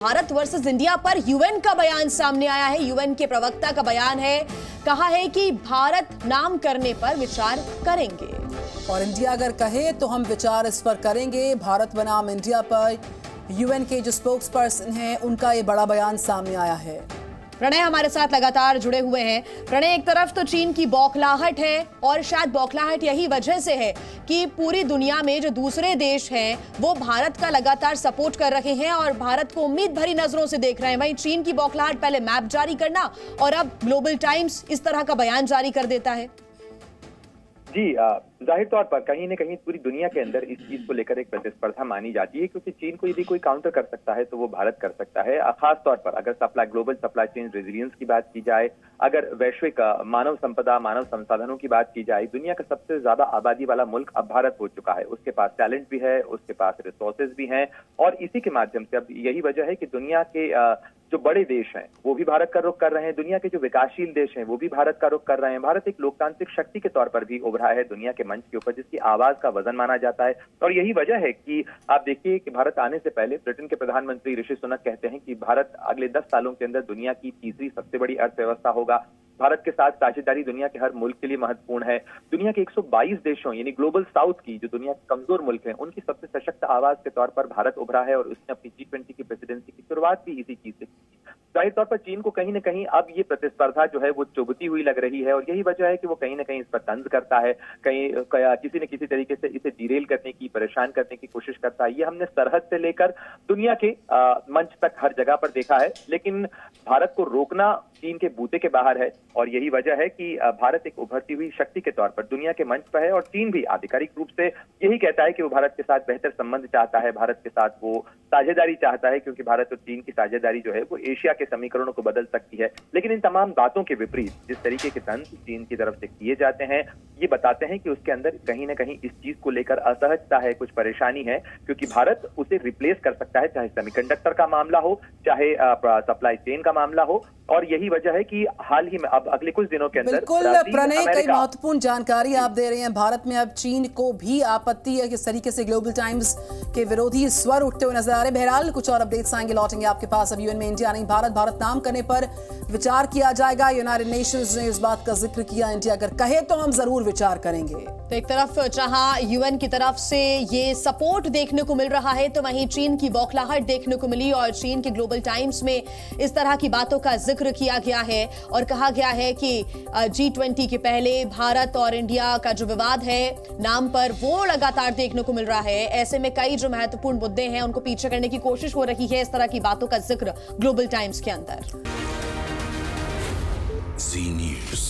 Bharat versus India पर UN का बयान सामने आया है। यूएन के प्रवक्ता का बयान है, कहा है कि भारत नाम करने पर विचार करेंगे और इंडिया अगर कहे तो हम विचार इस पर करेंगे। भारत बनाम इंडिया पर यूएन के जो स्पोक्स पर्सन हैं उनका ये बड़ा बयान सामने आया है। प्रणय हमारे साथ लगातार जुड़े हुए हैं। प्रणय, एक तरफ तो चीन की बौखलाहट है और शायद बौखलाहट यही वजह से है कि पूरी दुनिया में जो दूसरे देश हैं वो भारत का लगातार सपोर्ट कर रहे हैं और भारत को उम्मीद भरी नजरों से देख रहे हैं। वहीं चीन की बौखलाहट, पहले मैप जारी करना और अब ग्लोबल टाइम्स इस तरह का बयान जारी कर देता है। जी, जाहिर तौर पर कहीं न कहीं पूरी दुनिया के अंदर इस चीज को लेकर एक प्रतिस्पर्धा मानी जाती है, क्योंकि चीन को यदि कोई काउंटर कर सकता है तो वो भारत कर सकता है। खास तौर पर अगर ग्लोबल सप्लाई चेन रेजिलियंस की बात की जाए, अगर वैश्विक मानव संपदा, मानव संसाधनों की बात की जाए, दुनिया का सबसे ज्यादा आबादी वाला मुल्क अब भारत हो चुका है। उसके पास टैलेंट भी है, उसके पास रिसोर्सेज भी हैं और इसी के माध्यम से अब यही वजह है कि दुनिया के जो बड़े देश हैं वो भी भारत का रुख कर रहे हैं, दुनिया के जो विकासशील देश हैं वो भी भारत का रुख कर रहे हैं। भारत एक लोकतांत्रिक शक्ति के तौर पर भी उभरा है दुनिया के मंच के ऊपर, जिसकी आवाज का वजन माना जाता है। और यही वजह है कि आप देखिए कि भारत आने से पहले ब्रिटेन के प्रधानमंत्री ऋषि सुनक कहते हैं कि भारत अगले 10 सालों के अंदर दुनिया की तीसरी सबसे बड़ी अर्थव्यवस्था होगा। भारत के साथ साझेदारी दुनिया के हर मुल्क के लिए महत्वपूर्ण है। दुनिया के 122 देशों यानी ग्लोबल साउथ की जो दुनिया के कमजोर मुल्क हैं उनकी सबसे सशक्त आवाज के तौर पर भारत उभरा है और उसने अपनी G20 की प्रेसिडेंसी की शुरुआत भी इसी चीज से की। जाहिर तौर पर चीन को कहीं न कहीं अब ये प्रतिस्पर्धा जो है वो चुभती हुई लग रही है और यही वजह है कि वो कहीं न कहीं इस पर तंज करता है, कहीं किसी न किसी तरीके से इसे डिरेल करने की, परेशान करने की कोशिश करता है। ये हमने सरहद से लेकर दुनिया के मंच तक हर जगह पर देखा है, लेकिन भारत को रोकना चीन के बूते के बाहर है और यही वजह है कि भारत एक उभरती हुई शक्ति के तौर पर दुनिया के मंच पर है और चीन भी आधिकारिक रूप से यही कहता है कि वो भारत के साथ बेहतर संबंध चाहता है, भारत के साथ वो साझेदारी चाहता है, क्योंकि भारत और चीन की साझेदारी जो है वो एशिया के समीकरणों को बदल सकती है। लेकिन इन तमाम बातों के विपरीत जिस तरीके के तंत्र चीन की तरफ से किए जाते हैं ये बताते हैं कि उसके अंदर कहीं न कहीं इस चीज को लेकर असहजता है, कुछ परेशानी है, क्योंकि भारत उसे रिप्लेस कर सकता है, चाहे सेमीकंडक्टर का मामला हो, चाहे सप्लाई चेन का मामला हो। और यही वजह है कि हाल ही में अब अगले कुछ दिनों के अंदर बिल्कुल प्रणय, कई महत्वपूर्ण जानकारी आप दे रहे हैं। भारत में अब चीन को भी आपत्ति है, किस तरीके से ग्लोबल टाइम्स के विरोधी स्वर उठते हुए नजर आ रहे हैं। बहरहाल कुछ और अपडेट्स आएंगे, लौटेंगे आपके पास। अब यूएन में इंडिया नहीं भारत नाम करने पर विचार किया जाएगा। यूनाइटेड नेशंस ने इस बात का जिक्र किया, इंडिया अगर कहे तो हम जरूर विचार करेंगे। तो एक तरफ जहां यूएन की तरफ से ये सपोर्ट देखने को मिल रहा है तो वहीं चीन की बौखलाहट देखने को मिली और चीन के ग्लोबल टाइम्स में इस तरह की बातों का जिक्र किया गया है और कहा गया है कि G20 के पहले भारत और इंडिया का जो विवाद है नाम पर वो लगातार देखने को मिल रहा है। ऐसे में कई जो महत्वपूर्ण मुद्दे हैं उनको पीछे करने की कोशिश हो रही है। इस तरह की बातों का जिक्र ग्लोबल टाइम्स के अंदर। Z News।